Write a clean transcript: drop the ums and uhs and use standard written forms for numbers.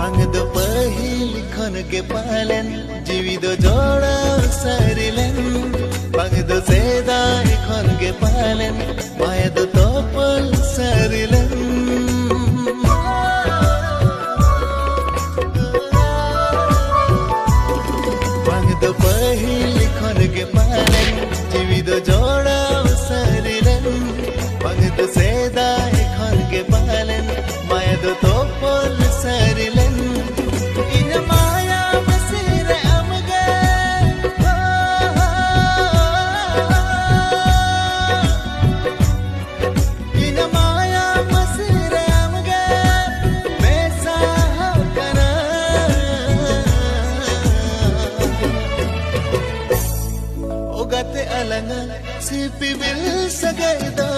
Bangdo pahil khon ke palen jivido joda sarilen Bangdo sedai khon ke palen mayado topal sarilen Bangdo pahil khon ke palen jivido joda sarilen Bangdo sedai khon ke palen mayado topal sarilen Sipi bil sagay da